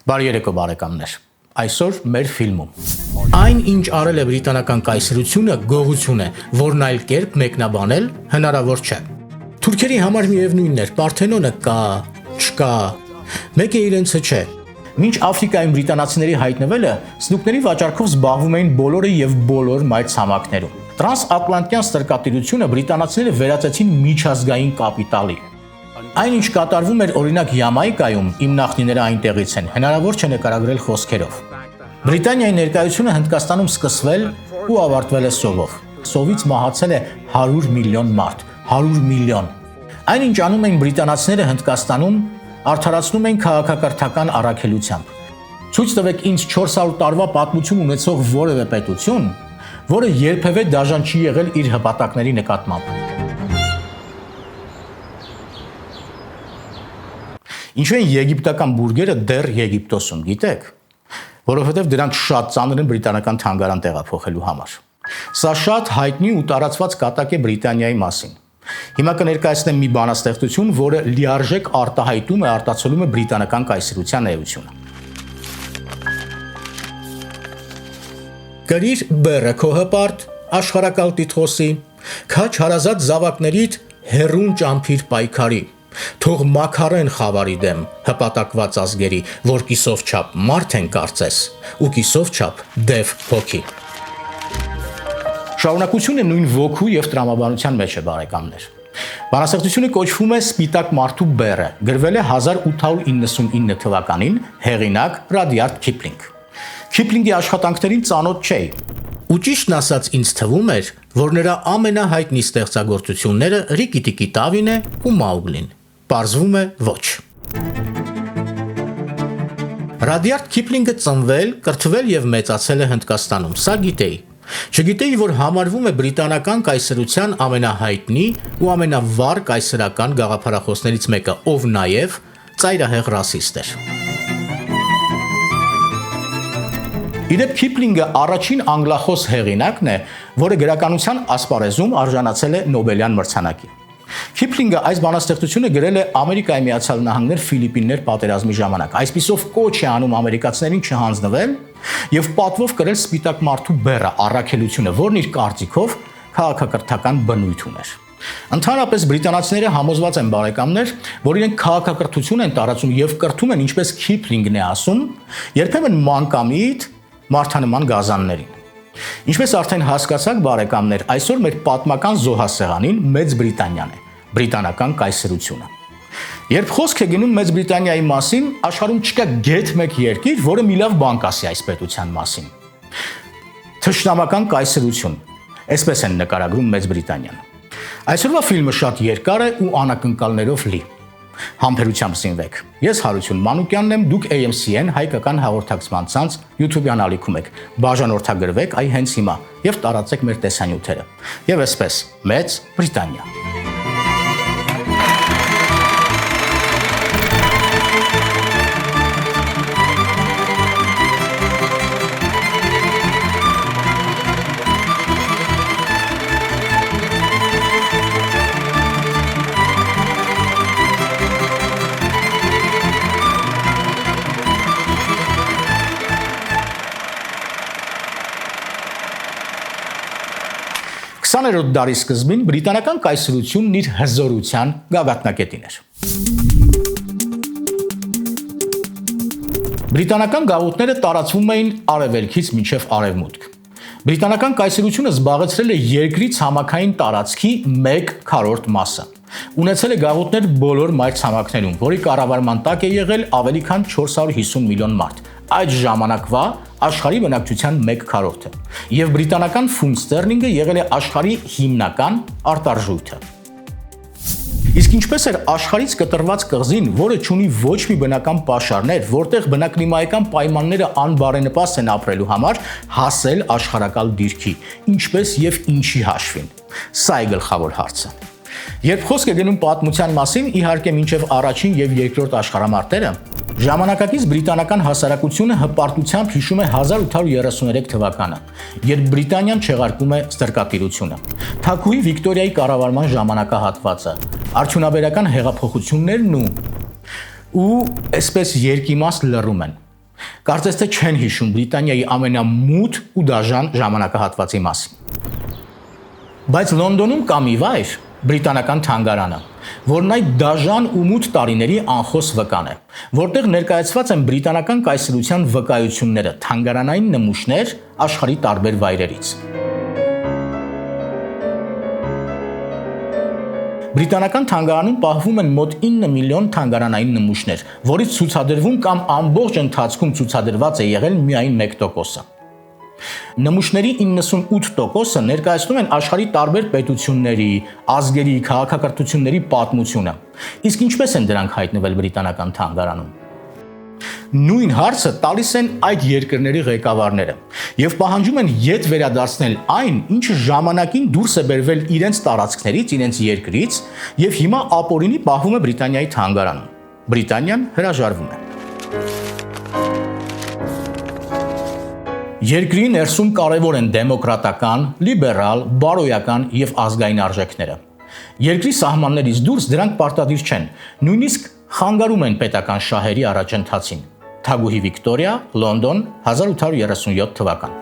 Բարի երեկո բարեկամներ։ Այսօր մեր ֆիլմում այն ինչ արել է բրիտանական կայսրությունը գողություն է, որն այլ կերպ մեկնաբանել հնարավոր չէ։ Թուրքերի համար միևնույնն էր, Պարթենոնը կա, չկա, մեկը իրենցը չէ։ Մինչ Աֆրիկայում բրիտանացիների հայտնվելը սնուկների վաճառքով զբաղվում էին բոլորը եւ բոլոր մայրցամաքներում։ Տրանսատլանտյան ստրկատիրությունը բրիտանացիները վերածեցին միջազգային կապիտալի։ Այն ինչ կատարվում էր օրինակ Յամայկայում, իմ նախնիները այնտեղից են, հնարավոր չէ նկարագրել խոսքերով։ Բրիտանիայի ներկայությունը Հնդկաստանում սկսվել ու ավարտվել է սովով։ Սովից մահացել է 100 միլիոն մարդ, 100 միլիոն։ Այն ինչ անում էին բրիտանացիները Հնդկաստանում, արդարացնում էին քաղաքակրթական առաքելությամբ։ Ցույց տվեք ինձ 400 տարվա պատմություն ունեցող որևէ պետություն, որը երբևէ դաժան չի եղել իր հպատակների նկատմամբ։ Ինչու են եգիպտական բուրգերը դեռ Եգիպտոսում, գիտեք, որովհետև դրանք շատ ծանր են բրիտանական թանգարան տեղափոխելու համար։ Սա շատ հայտնի ու տարածված կատակ է Բրիտանիայի մասին։ Հիմա կներկայացնեմ մի բանաստեղծություն, որը լիարժեք արտահայտում է, արտացոլում է բրիտանական կայսրության էությունը։ Կրիր բեռը քո հպարտ, աշխարհակալ տիտղոսի, քաչ հարազատ զավակներիդ հերուն ճամփիր պայքարի։ Թող մաքարեն խավարի դեմ հպատակված ազգերի, որ կիսով չափ մարդ են կարծես ու կիսով չափ դև հոգի։ Շարունակությունը նույն ոգու եւ տրամաբանության մեջ է, բարեկամներ։ Բանաստեղծությունը կոչվում է Սպիտակ մարդու բեռը, գրվել է 1899 թվականին, հեղինակ Ռադիարդ Քիփլինգ։ Քիփլինգի աշխատանքներին ծանոթ չէի։ Ու ճիշտն ասած ինձ թվում էր, որ նրա ամենահայտնի ստեղծագործությունները Ռիկի Տիկի Տավին է ու Մաուգլին։ Պարզվում է ոչ։ Ռադիարդ Քիփլինգը ծնվել, կրթվել եւ մեծացել է Հնդկաստանում, սա գիտեի։ Չգիտեի, որ համարվում է բրիտանական կայսրության ամենահայտնի ու ամենավառ կայսրական գաղափարախոսներից մեկը, ով նաեւ ծայրահեղ ռասիստ էր։ Իդեպ Քիփլինգը առաջին անգլախոս հեղինակն է, որը գրականության ասպարեզում արժանացել է Նոբելյան մրցանակի։ Քիփլինգը այս բանաստեղծությունը գրել է Ամերիկայի Միացյալ Նահանգներ Ֆիլիպիններ պատերազմի ժամանակ։ Այսպիսով կոչ է անում ամերիկացիներին չհանձնվել եւ պատվով կրել Սպիտակ մարդու բեռը, առաքելությունը, որն իր կարծիքով քաղաքակրթական բնույթ ուներ։ Ընդհանրապես բրիտանացիները համոզված են, բարեկամներ, որ իրենք քաղաքակրթություն են տարածում եւ կրթում են, ինչպես Քիփլինգն է ասում, երբեմն մանկամիտ մարդանման գազաններին։ Ինչպես արդեն հասկացաք, բարեկամներ, այսօր մեր պատմական զոհասեղանին Մեծ Բրիտանիան է, բրիտանական կայսրությունը։ Երբ խոսք է գնում Մեծ Բրիտանիայի մասին, աշխարհում չկա գեթ մեկ երկիր, որը մի լավ բան կասի այս պետության մասին։ Թշնամական կայսրություն, այսպես են նկարագրում Մեծ Բրիտանիան։ Այսօրվա ֆիլմը շատ երկար է ու անակնկալներով լի։ Համբերությամբ սինվեք։ Ես Հարություն Մանուկյանն եմ, դուք AMC-ն հայկական հաղորդակցման ցանց YouTube-յան ալիքում եք։ Բաժանորդագրվեք այ հենց հիմա եւ տարածեք մեր տեսանյութերը։ Եվ այսպես, Մեծ Բրիտանիա։ Քսաներորդ դարի սկզբին բրիտանական կայսրությունն իր հզորության գագաթնակետին էր։ Բրիտանական գաղութները տարածվում էին արևելքից մինչև արևմուտք։ Բրիտանական կայսրությունը զբաղեցրել է երկրի ցամաքային տարածքի 1/4 մասը։ Ունեցել է գաղութներ բոլոր մայրցամաքներում, որի կառավարման տակ է եղել ավելի քան 450 միլիոն մարդ։ Այդ ժամանակվա աշխարհի բնակչության 1/4-ը, եւ բրիտանական ֆունտ ստերլինգը եղել է աշխարհի հիմնական արտարժույթը։ Իսկ ինչպես էր աշխարհից կտրված կղզին, որը չունի ոչ մի բնական պաշարներ, որտեղ բնակլիմայական պայմանները անբարենպաստ են ապրելու համար, հասել աշխարհակալ դիրքի, ինչպես եւ ինչի հաշվին։ Սա է գլխավոր հարցը։ Երբ խոսք է գնում պատմության մասին, իհարկե մինչև առաջին եւ երկրորդ աշխարհամարտերը, ժամանակակից բրիտանական հասարակությունը հպարտությամբ հիշում է 1833 թվականը, երբ Բրիտանիան չեղարկում է ստրկատիրությունը։ Թագուհի Վիկտորիայի կառավարման ժամանակահատվածը, արդյունաբերական հեղափոխություններն ու այսպես երկիմաստ լռում են։ Կարծես թե չեն հիշում Բրիտանիայի ամենամութ ու դաժան ժամանակահատվածի մասին։ Բայց Լոնդոնում կա մի վայր, բրիտանական թանգարանը, որն այդ դաժան ու մութ տարիների անխոս վկան է, որտեղ ներկայացված են բրիտանական կայսրության վկայությունները, թանգարանային նմուշներ աշխարհի տարբեր վայրերից։ Բրիտանական թանգարանում պահվում են մոտ 9 միլիոն թանգարանային նմուշներ, որից ցուցադրվում կամ ամբողջ ընթացքում ցուցադրված է եղել միայն 1%-ը։ Նմուշների 98%-ը ներկայացնում են աշխարհի տարբեր պետությունների, ազգերի, քաղաքակրթությունների պատմությունը։ Իսկ ինչպես են դրանք հայտնվել բրիտանական թանգարանում։ Նույն հարցը տալիս են այդ երկրների ղեկավարները եւ պահանջում են ետ վերադարձնել այն, ինչը ժամանակին դուրս է բերվել իրենց տարածքներից, իրենց երկրից եւ հիմա ապօրինի պահվում է Բրիտանիայի թանգարանում։ Բրիտանիան հրաժարվում է։ Երկրի ներսում կարևոր են դեմոկրատական, լիբերալ, բարոյական եւ ազգային արժեքները։ Երկրի սահմաններից դուրս դրանք պարտադիր չեն, նույնիսկ խանգարում են պետական շահերի առաջընթացին։ Թագուհի Վիկտորիա, Լոնդոն, 1837 թվական։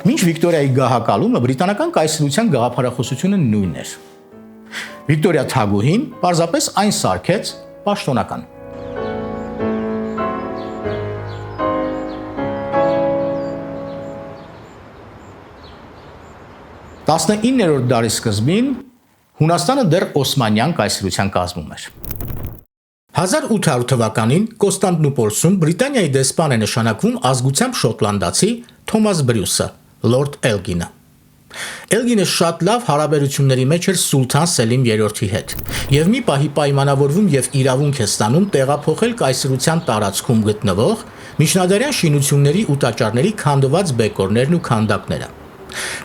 Մինչ Վիկտորիայի գահակալումը բրիտանական կայսրության գաղափարախոսությունը նույնն էր։ Վիկտորիա թագուհին պարզապես այն սարքեց պաշտոնական։ 19-րդ դարի սկզբին Հունաստանը դեռ Օսմանյան կայսրության կազմում էր։ 1800 թվականին Կոստանդնուպոլսում Բրիտանիայի դեսպան է նշանակվում ազգությամբ շոտլանդացի Թոմաս Բրյուսը, Լորդ Էլգինը։ Էլգինը շատ լավ հարաբերությունների մեջ էր Սուլթան Սելիմ III-ի հետ եւ մի պահի պայմանավորվում եւ իրավունք է ստանում տեղափոխել կայսրության տարածքում գտնվող միջնադարյան շինությունների ու տաճարների քանդված բեկորներն ու քանդակները։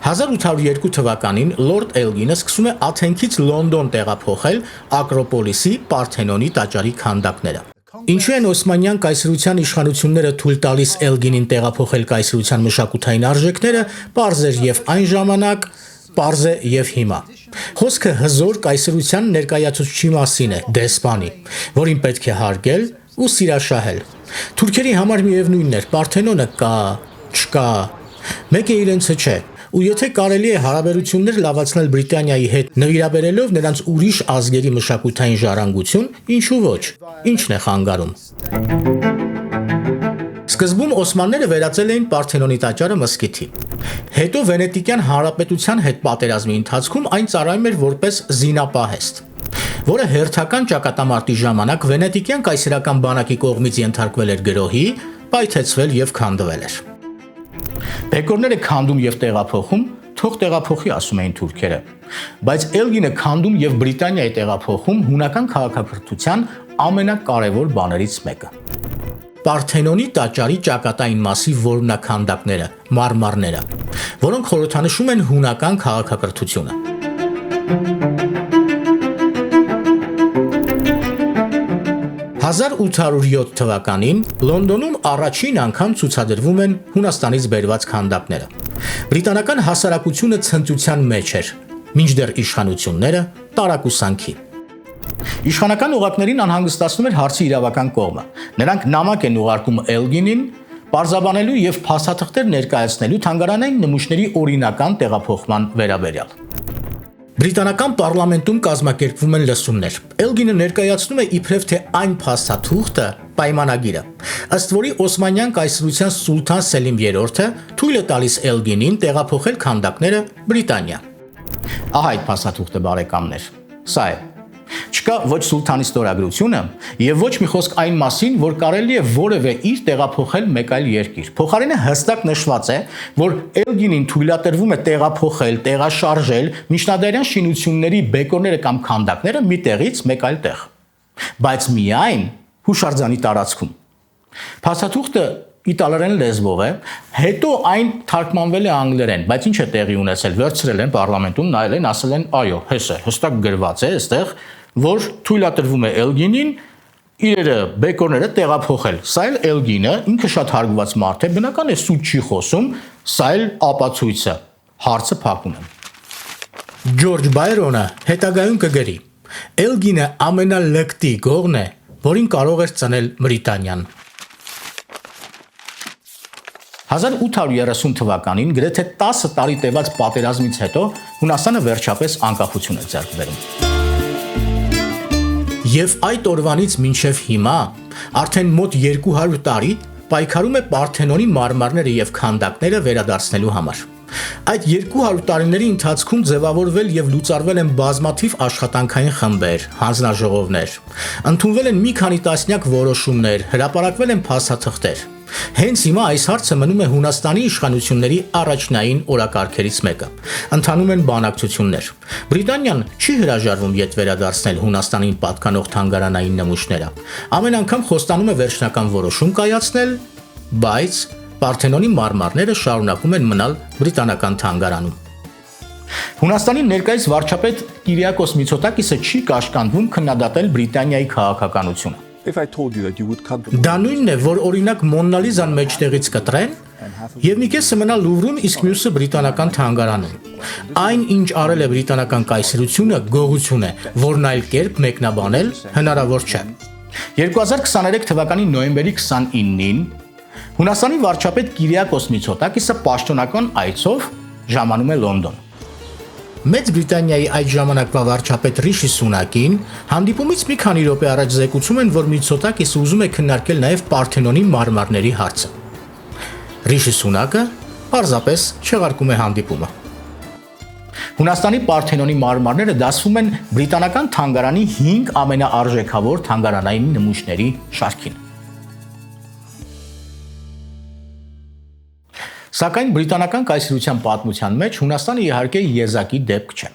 1802 թվականին Լորդ Էլգինը սկսում է Աթենքից Լոնդոն տեղափոխել Ակրոպոլիսի Պարթենոնի տաճարի քանդակները։ Ինչու են Օսմանյան կայսրության իշխանությունները թույլ տալիս Էլգինին տեղափոխել կայսրության մշակութային արժեքները, պարզ էր եւ այն ժամանակ, պարզ է եւ հիմա։ Խոսքը հզոր կայսրության ներկայացուցչի մասին է, դեսպանի, որին պետք է հարգել ու սիրաշահել։ Թուրքերի համար միևնույնն էր, Պարթենոնը կա, չկա, մեկը իրենցը չէ։ Ու եթե կարելի է հարաբերություններ լավացնել Բրիտանիայի հետ նվիրաբերելով նրանց ուրիշ ազգերի մշակութային ժառանգություն, ինչու ոչ, ինչն է խանգարում։ Սկզբում օսմանները վերածել էին Պարթենոնի տաճարը մզկիթի։ Հետո Վենետիկյան հանրապետության հետ պատերազմի ընթացքում այն ծառայում էր որպես զինապահեստ, որը հերթական ճակատամարտի ժամանակ Վենետիկյան կայսերական բանակի կողմից ենթարկվել էր գրոհի, պայթեցվել եւ քանդվել էր։ Բեկորները քանդում եւ տեղափոխում, թող տեղափոխի, ասում էին թուրքերը, բայց Էլգինը քանդում եւ Բրիտանիայի տեղափոխում հունական քաղաքակրթության ամենակարևոր բաներից մեկը։ Պարթենոնի տաճարի ճակատային մասի որմնաքանդակները, մարմարները, որոնք խորհրդանշում են հունական քաղաքակրթությունը։ 1807 թվականին Լոնդոնում առաջին անգամ ցուցադրվում են Հունաստանից բերված քանդակները։ Բրիտանական հասարակությունը ցնծության մեջ էր, մինչդեռ իշխանությունները տարակուսանքի։ Իշխանական օղակներին անհանգստացնում էր հարցի իրավական կողմը։ Նրանք նամակ են ուղարկում Էլգինին, պարզաբանելու եւ փաստաթղթեր ներկայացնելու թանգարանային նմուշների օրինական տեղափոխման վերաբերյալ։ Բրիտանական պարլամենտում կազմակերպվում են լսումներ։ Էլգինը ներկայացնում է իբրև թե այն փաստաթուղթը, պայմանագիրը, ըստ որի Օսմանյան կայսրության Սուլթան Սելիմ III-ը թույլ է տալիս Էլգինին տեղափոխել քանդակները Բրիտանիա։ Ահա այդ փաստաթուղթը, բարեկամներ, սա է։ Չկա ոչ սուլթանի ստորագրությունը եւ ոչ մի խոսք այն մասին, որ կարելի է որևէ իր տեղափոխել մեկ այլ երկիր։ Փոխարենը հստակ նշված է, որ Էլգինին թույլատրվում է տեղափոխել, տեղաշարժել միջնադարյան շինությունների բեկորները կամ քանդակները մի տեղից մեկ այլ տեղ, բայց միայն հուշարձանի տարածքում։ Փաստաթուղթը իտալերեն լեզվով է, հետո այն թարգմանվել է անգլերեն, բայց ինչ է տեղի ունեցել, վերցրել են պարլամենտում, նայել են, ասել են, այո, հեսա, հստակ գրված է այստեղ, որ թույլատրվում է Էլգինին իրերը բեկորները տեղափոխել։ Սա էլ Էլգինը ինքը շատ հարգված մարդ է, բնական է սուտ չի խոսում, սա էլ ապացույց է։ Հարցը փակում եմ։ Ջորջ Բայրոնը հետագայում կգրի. Էլգինը ամենալկտի գողն է, որին կարող էր ծնել Բրիտանիան։ 1830 թվականին գրեթե 10 տարի տևած պատերազմից հետո Հունաստանը վերջապես անկախություն է ձեռք բերում։ Եվ այդ օրվանից մինչև հիմա արդեն մոտ 200 տարի պայքարում է Պարթենոնի մարմարները եւ քանդակները վերադարձնելու համար։ Այդ 200 տարիների ընթացքում ձևավորվել եւ լուծարվել են բազմաթիվ աշխատանքային խմբեր, հանձնաժողովներ, ընդունվել են մի քանի տասնյակ որոշումներ, հրապարակվել են փաստաթղթեր։ Հենց հիմա այս հարցը մնում է Հունաստանի իշխանությունների առաջնային օրակարգերից մեկը։ Ընթանում են բանակցություններ։ Բրիտանիան չի հրաժարվում ետ վերադարձնել Հունաստանին պատկանող թանգարանային նմուշները։ Ամեն անգամ խոստանում է վերջնական որոշում կայացնել, բայց Պարթենոնի մարմարները շարունակում են մնալ բրիտանական թանգարանում։ Հունաստանի ներկայիս վարչապետ Կիրիակոս Միցոտակիսը չի կաշկանդվում քննադատել Բրիտանիայի քաղաքականությունը։ Դա նույնն է, որ օրինակ Մոննա Լիզան մեջտեղից կտրեն եւ մի կեսը մնա Լուվրում, իսկ մյուսը բրիտանական թանգարանում։ Այն, ինչ արել է բրիտանական կայսրությունը, գողություն է, որն այլ կերպ մեկնաբանել հնարավոր չէ։ 2023 թվականի նոյեմբերի 29-ին Հունաստանի վարչապետ Կիրիակոս Միցոտակիսը պաշտոնական այցով ժամանում է Լոնդոն։ Մեծ Բրիտանիայի այդ ժամանակվա վարչապետ Ռիշի Սունակին հանդիպումից մի քանի րոպե առաջ զեկուցում են, որ Միցոտակիսը ուզում է քննարկել նաև Պարթենոնի մարմարների հարցը։ Ռիշի Սունակը պարզապես չեղարկում է հանդիպումը։ Հունաստանի Պարթենոնի մարմարները դասվում են բրիտանական թանգարանի 5 ամենաարժեքավոր թանգարանային նմուշների շարքին։ Սակայն բրիտանական կայսրության պատմության մեջ Հունաստանը իհարկե եզակի դեպք չէ։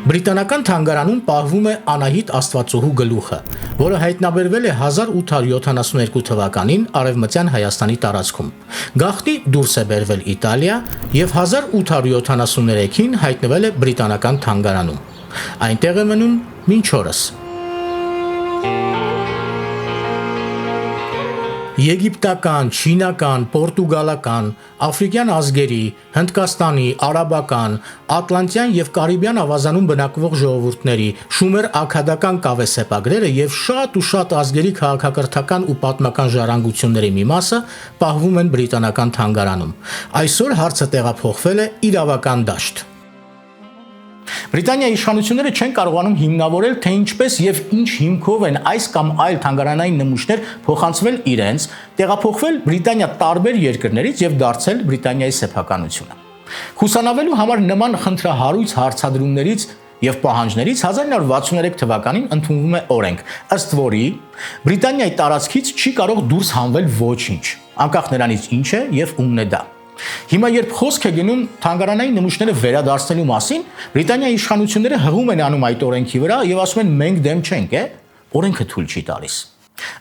Բրիտանական թանգարանում պահվում է Անահիտ Աստվածուհու գլուխը, որը հայտնաբերվել է 1872 թվականին Արևմտյան Հայաստանի տարածքում։ Գաղտնի դուրս է բերվել Իտալիա եւ 1873-ին հայտնվել է բրիտանական թանգարանում։ Այնտեղ է մնում մինչ օրս։ Եգիպտական, չինական, պորտուգալական, աֆրիկյան ազգերի, հնդկաստանի, արաբական, ատլանտյան եւ կարիբյան ավազանում բնակվող ժողովուրդների, շումեր աքադական կավեսեպագրերը եւ շատ ու շատ ազգերի քաղաքակրթական ու պատմական ժառանգությունների մի մասը պահվում են բրիտանական թանգարանում։ Այսօր հարցը տեղափոխվել է իրավական դաշտ։ Բրիտանիայի իշխանությունները չեն կարողանում հիմնավորել, թե ինչպես եւ ինչ հիմքով են այս կամ այլ թանգարանային նմուշներ փոխանցվել իրենց, տեղափոխվել Բրիտանիա տարբեր երկրներից եւ դարձել Բրիտանիայի սեփականությունը։ Խուսանավելու համար նման խնդրահարույց հարցադրումներից եւ պահանջներից 1963 թվականին ընդունվում է օրենք, ըստ որի Բրիտանիայի տարածքից չի կարող դուրս հանվել ոչինչ, անկախ նրանից ինչ է եւ ումն է դա։ Հիմա երբ խոսք է գնում թանգարանային նմուշները վերադարձնելու մասին, Բրիտանիայի իշխանությունները հղում են անում այդ օրենքի վրա եւ ասում են մենք դեմ չենք, օրենքը թույլ չի տալիս։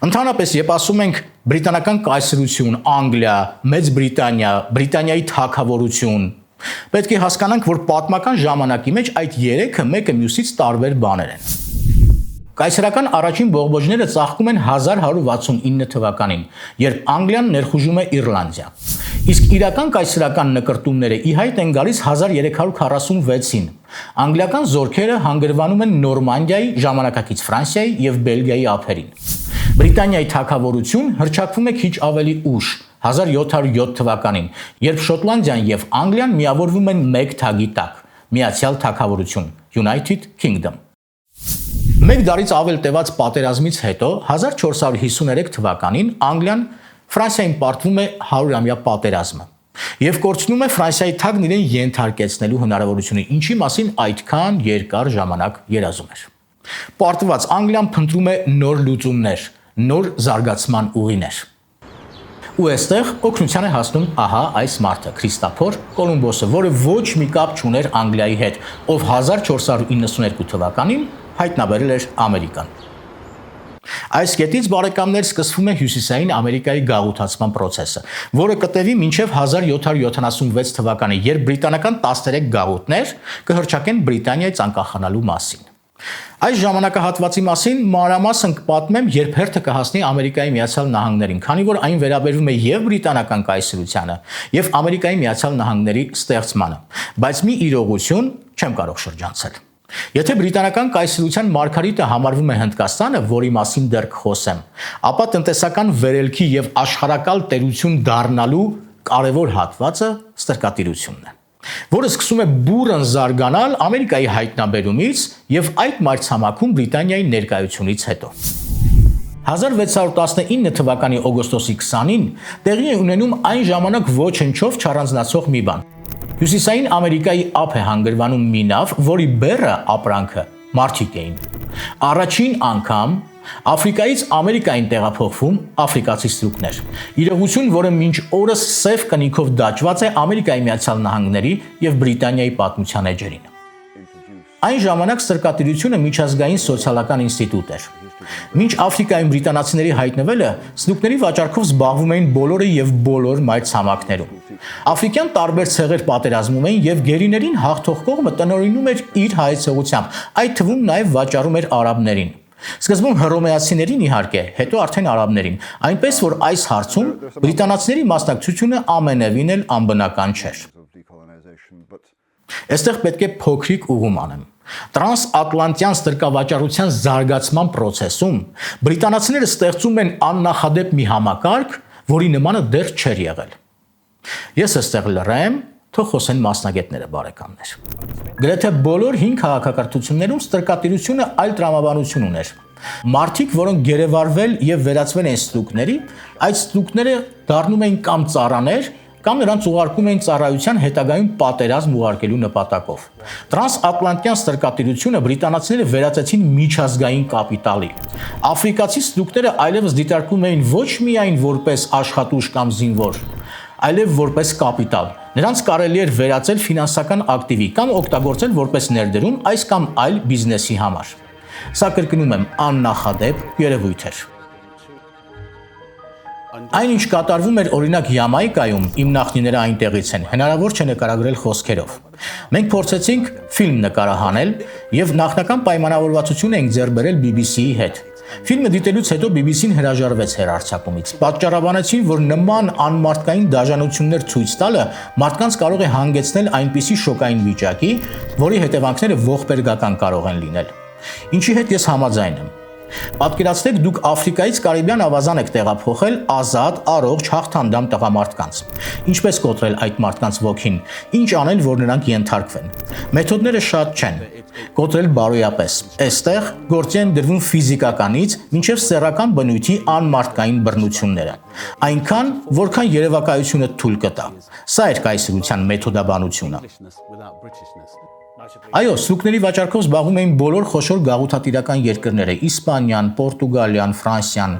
Ընդհանրապես, երբ ասում ենք բրիտանական կայսրություն, Անգլիա, Մեծ Բրիտանիա, Բրիտանիայի թագավորություն, պետք է հասկանանք, որ պատմական ժամանակի մեջ այդ երեքը մեկը մյուսից տարբեր բաներ են։ Կայսրական առաջին բողբոջները ծաղկում են 1169 թվականին, երբ Անգլիան ներխուժում է Իռլանդիա։ Իսկ իրական կայսրական նկրտումները ի հայտ են գալիս 1346-ին։ Անգլիական զորքերը հանգրվանում են Նորմանդիայի, ժամանակակից Ֆրանսիայի եւ Բելգիայի ափերին։ Բրիտանիայի թագավորություն հռչակվում է քիչ ավելի ուշ, 1707 թվականին, երբ Շոտլանդիան եւ Անգլիան միավորվում են մեկ թագի տակ՝ Միացյալ Թագավորություն, United Kingdom։ Մեկ դարից ավել տևած պատերազմից հետո 1453 թվականին Անգլիան Ֆրանսիային պարտվում է 100-ամյա պատերազմը եւ կորցնում է Ֆրանսիայի թագն իրեն ենթարկեցնելու հնարավորությունը, ինչի մասին այդքան երկար ժամանակ երազում էր։ Պարտված Անգլիան փնտրում է նոր լուծումներ, նոր զարգացման ուղիներ։ Ու այստեղ օգնության է հասնում ահա այս մարդը, Քրիստոֆոր Կոլումբոսը, որը ոչ մի կապ չուներ Անգլիայի հետ, ով 1492 թվականին հայտնաբերել էր Ամերիկան։ Այս կետից բարեկամներ սկսվում է Հյուսիսային Ամերիկայի գաղութացման process-ը, որը կտևի մինչև 1776 թվականը, երբ բրիտանական 13 գաղութներ կհռչակեն Բրիտանիայից անկախանալու մասին։ Այս ժամանակահատվածի մասին մանրամասն կպատմեմ, երբ հերթը կհասնի Ամերիկայի Միացյալ Նահանգներին, քանի որ այն վերաբերվում է եւ բրիտանական կայսրությանը, եւ Ամերիկայի Միացյալ Նահանգների ստեղծմանը, բայց մի իրողություն չեմ կարող շրջանցել։ Եթե բրիտանական կայսրության մարգարիտը համարվում է Հնդկաստանը, որի մասին դեռ կխոսեմ, ապա տնտեսական վերելքի եւ աշխարհակալ տերություն դառնալու կարևոր հատվածը ստրկատիրությունն է, որը սկսում է բուրըն զարգանալ Ամերիկայի հայտնաբերումից եւ այդ մայրցամաքում Բրիտանիայի ներկայությունից հետո։ 1619 թվականի օգոստոսի 20-ին տեղի է ունենում այն ժամանակ ոչնչով չառանձնացող մի բան։ Հյուսիսային Ամերիկայի ափ է հանգրվանում մի նավ, որի բեռը ապրանքը մարդիկ էին։ Առաջին անգամ Աֆրիկայից Ամերիկային տեղափոխվում աֆրիկացի ստրուկներ։ Իրողություն, որը մինչ օրս սև կնիքով դաջված է Ամերիկայի Միացյալ Նահանգների եւ Բրիտանիայի պատմության էջերին։ Այն ժամանակ ստրկատիրությունը միջազգային սոցիալական ինստիտուտ էր։ Մինչ Աֆրիկայում բրիտանացիների հայտնվելը ստրուկների վաճառքով զբաղվում էին բոլորը եւ բոլոր մայրցամաքներում։ Աֆրիկյան տարբեր ցեղեր պատերազմում էին եւ գերիներին հաղթող կողմը տնօրինում էր իր հայեցողությամբ, այդ թվում նաեւ վաճառում էր արաբներին։ Սկզբում հռոմեացիներին իհարկե, հետո արդեն արաբներին, այնպես որ այս հարցում բրիտանացիների մասնակցությունը ամենևին էլ անբնական չէր։ Այստեղ պետք է փոքրիկ ուղում անեմ։ Տրանսատլանտյան ստրկավաճառության զարգացման process-ում բրիտանացիները ստեղծում են աննախադեպ մի համակարգ, որի նմանը դեռ չէր եղել։ Ես այստեղ լռեմ, թող խոսեն մասնագետները, բարեկամներ։ Գրեթե բոլոր 5 քաղաքակրթություններում ստրկատիրությունը այլ տրամաբանություն ուներ։ Մարդիկ, որոնք գերեվարվել եւ վերածվել են ստրուկների, այդ ստրուկները դառնում էին կամ ծառաներ, կամ նրանց ուղարկում էին ծառայության հետագայում պատերազմ ուղարկելու նպատակով։ Տրանսատլանտյան ստրկատիրությունը բրիտանացիները վերածեցին միջազգային կապիտալի։ Աֆրիկացի ստրուկները այլևս դիտարկում էին ոչ միայն որպես աշխատուժ կամ զինվոր, այլև որպես կապիտալ։ Նրանց կարելի էր վերածել ֆինանսական ակտիվի կամ օգտագործել որպես ներդրում այս կամ այլ բիզնեսի համար։ Սա կրկնում եմ, աննախադեպ երևույթ էր։ Այնինչ կատարվում էր օրինակ Յամայկայում, իմ նախնիները այնտեղից են, հնարավոր չէ նկարագրել խոսքերով։ Մենք փորձեցինք ֆիլմ նկարահանել եւ նախնական պայմանավորվածություն ենք ձեռք բերել BBC-ի հետ։ Ֆիլմը դիտելուց հետո BBC-ն հրաժարվեց հեռարձակումից։ Պատճառաբանեցին, որ նման անմարդկային դաժանություններ ցույց տալը մարդկանց կարող է հանգեցնել այնպիսի շոկային վիճակի, որի հետևանքները ողբերգական կարող են լինել։ Ինչի հետ ես համաձայն եմ։ Պատկերացրեք, դուք Աֆրիկայից Կարիբյան ավազան եք տեղափոխել ազատ, առողջ, հաղթանդամ տղամարդկանց։ Ինչպես կոտրել այդ մարդկանց ոգին, ինչ անել, որ նրանք ենթարկվեն։ Մեթոդները շատ չեն։ Կոտրել բարոյապես։ Այստեղ գործի են դրվում ֆիզիկականից մինչև սեռական բնույթի անմարդկային բռնությունները։ Այնքան, որքան երևակայությունը թույլ կտա։ Սա էր կայսրության մեթոդաբանությունը։ Այո, ստրուկների վաճառքով զբաղվում էին բոլոր խոշոր գաղութատիրական երկրները՝ Իսպանիան, Պորտուգալիան, Ֆրանսիան,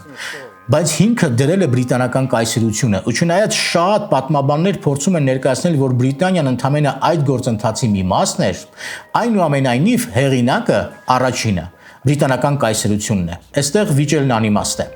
բայց հիմքը դրել է բրիտանական կայսրությունը։ Ու չնայած շատ պատմաբաններ փորձում են ներկայացնել, որ Բրիտանիան ընդամենը այդ գործընթացի մի մասն էր, այնուամենայնիվ հեղինակը առաջինը բրիտանական կայսրությունն է։ Այստեղ վիճելն անիմաստ է։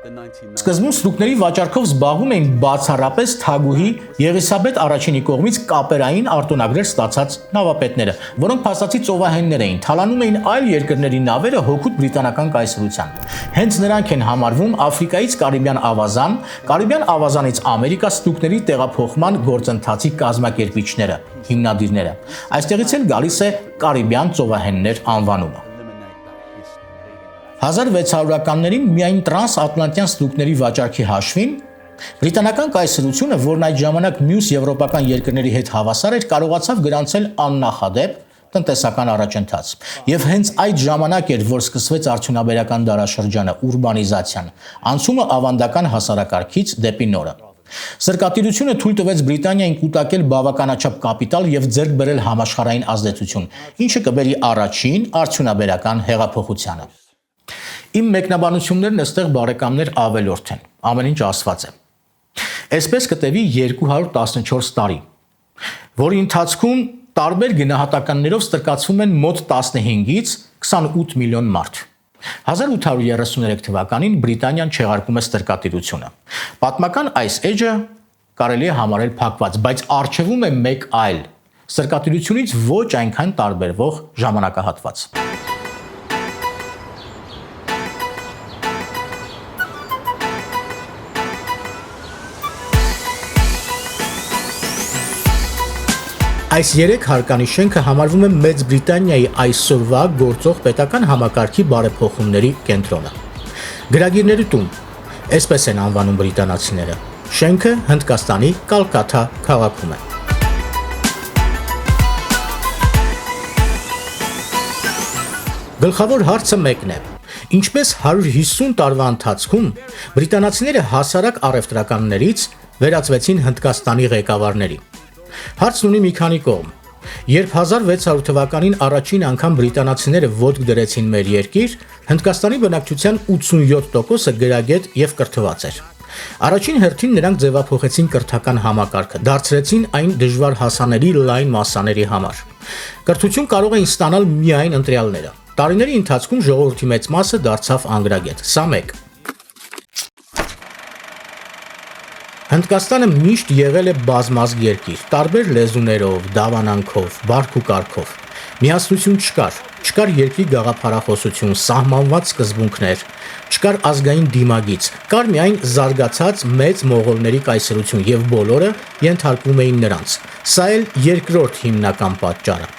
Սկզբում ստրուկների վաճառքով զբաղվում էին բացառապես թագուհի Եղիսաբեթ առաջինի կողմից կապերային արտոնագրեր ստացած նավապետները, որոնք փաստացի ծովահեններ էին, թալանում էին այլ երկրների նավերը հօգուտ բրիտանական կայսրության։ Հենց նրանք են համարվում Աֆրիկայից Կարիբյան ավազան, Կարիբյան ավազանից Ամերիկա ստրուկների տեղափոխման գործընթացի կազմակերպիչները, հիմնադիրները։ Այստեղից էլ գալիս է Կարիբյան ծովահեններ անվանումը։ 1600-ականներին միայն տրանսատլանտյան ստրուկների վաճառքի հաշվին բրիտանական կայսրությունը, որն այդ ժամանակ մյուս եվրոպական երկրների հետ հավասար էր, կարողացավ գրանցել աննախադեպ տնտեսական առաջընթաց։ Եվ հենց այդ ժամանակ էր, որ սկսվեց արդյունաբերական դարաշրջանը, ուրբանիզացիան, անցումը ավանդական հասարակարգից դեպի նորը։ Ստրկատիրությունը թույլ տվեց Բրիտանիային կուտակել բավականաչափ կապիտալ եւ ձեռք բերել համաշխարհային ազդեցություն, ինչը կբերի առաջին արդյունաբերական հեղափոխությանը։ Իմ մեկնաբանություններն այստեղ բարեկամներ ավելորդ են, ամեն ինչ ասված է։ Այսպես կտևի 214 տարի, որի ընթացքում տարբեր գնահատականներով ստրկացվում են մոտ 15-ից 28 միլիոն մարդ։ 1833 թվականին Բրիտանիան չեղարկում է ստրկատիրությունը։ Պատմական այս էջը կարելի է համարել փակված, բայց առջևում է մեկ այլ ստրկատիրությունից ոչ այնքան տարբերվող ժամանակահատված։ Այս 3 հարկանի շենքը համարվում է Մեծ Բրիտանիայի այսօրվա գործող պետական համակարգի բարեփոխումների կենտրոնը։ Գրագիրների տուն, այսպես են անվանում բրիտանացիները։ Շենքը Հնդկաստանի Կալկաթա քաղաքում է։ Գլխավոր հարցը մեկն է. ինչպես 150 տարվա ընթացքում բրիտանացիները հասարակ առևտրականներից վերածվեցին Հնդկաստանի ղեկավարների։ Հարցն ունի մի քանի կողմ։ Երբ 1600 թվականին առաջին անգամ բրիտանացիները ոտք դրեցին մեր երկիր, Հնդկաստանի բնակչության 87%-ը գրագետ եւ կրթված էր։ Առաջին հերթին նրանք ձևափոխեցին կրթական համակարգը, դարձրեցին այն դժվար հասանելի լայն մասաների համար։ Կրթություն կարող էին ստանալ միայն ընտրյալները։ Տարիների ընթացքում ժողովրդի մեծ մասը դարձավ անգրագետ։ Սա մեկ։ Հնդկաստանը միշտ եղել է բազմազգ երկիր, տարբեր լեզուներով, դավանանքով, բարք ու կարգով։ Միասնություն չկար երկրի գաղափարախոսություն, սահմանված սկզբունքներ, չկար ազգային դիմագիծ, կար միայն զարգացած մեծ մողոլների կայսրություն եւ բոլորը ենթարկվում էին նրանց։ Սա էլ երկրորդ հիմնական պատճառը։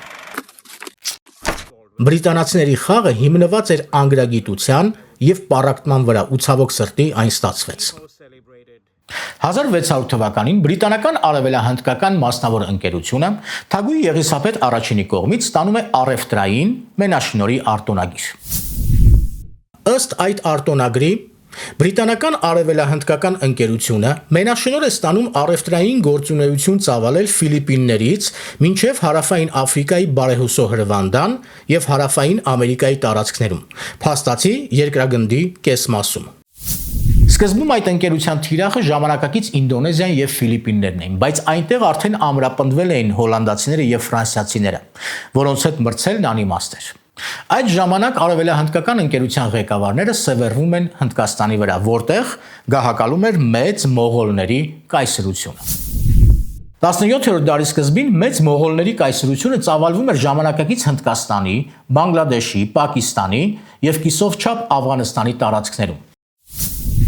Բրիտանացիների խաղը հիմնված էր անգրագիտության եւ պառակտման վրա ու ցավոք սրտի այն ստացվեց։ 1600 թվականին բրիտանական արևելահնդկական մասնավոր ընկերությունը Թագուհի Եղիսաբեթ առաջինի կողմից ստանում է առևտրային մենաշնորհի արտոնագիր։ Ըստ այդ արտոնագրի բրիտանական արևելահնդկական ընկերությունը մենաշնորհ է ստանում առևտրային գործունեություն ծավալել Ֆիլիպիններից մինչև հարավային Աֆրիկայի բարեհուսո Հրվանդան եւ հարավային Ամերիկայի տարածքներում, փաստացի երկրագնդի կեսմասում։ Սկզբում այդ ընկերության թիրախը ժամանակակից Ինդոնեզիան եւ Ֆիլիպիններն էին, բայց այնտեղ արդեն ամրապնդվել էին հոլանդացիները եւ ֆրանսիացիները, որոնց հետ մրցելն անիմաստ էր։ Այդ ժամանակ արևելահնդկական ընկերության ղեկավարները սևեռվում են Հնդկաստանի վրա, որտեղ գահակալում էր մեծ մողոլների կայսրությունը։ 17-րդ դարի սկզբին մեծ մողոլների կայսրությունը ծավալվում էր ժամանակակից Հնդկաստանի, Բանգլադեշի, Պակիստանի եւ կիսովչափ Աֆղանստանի տարածքներում։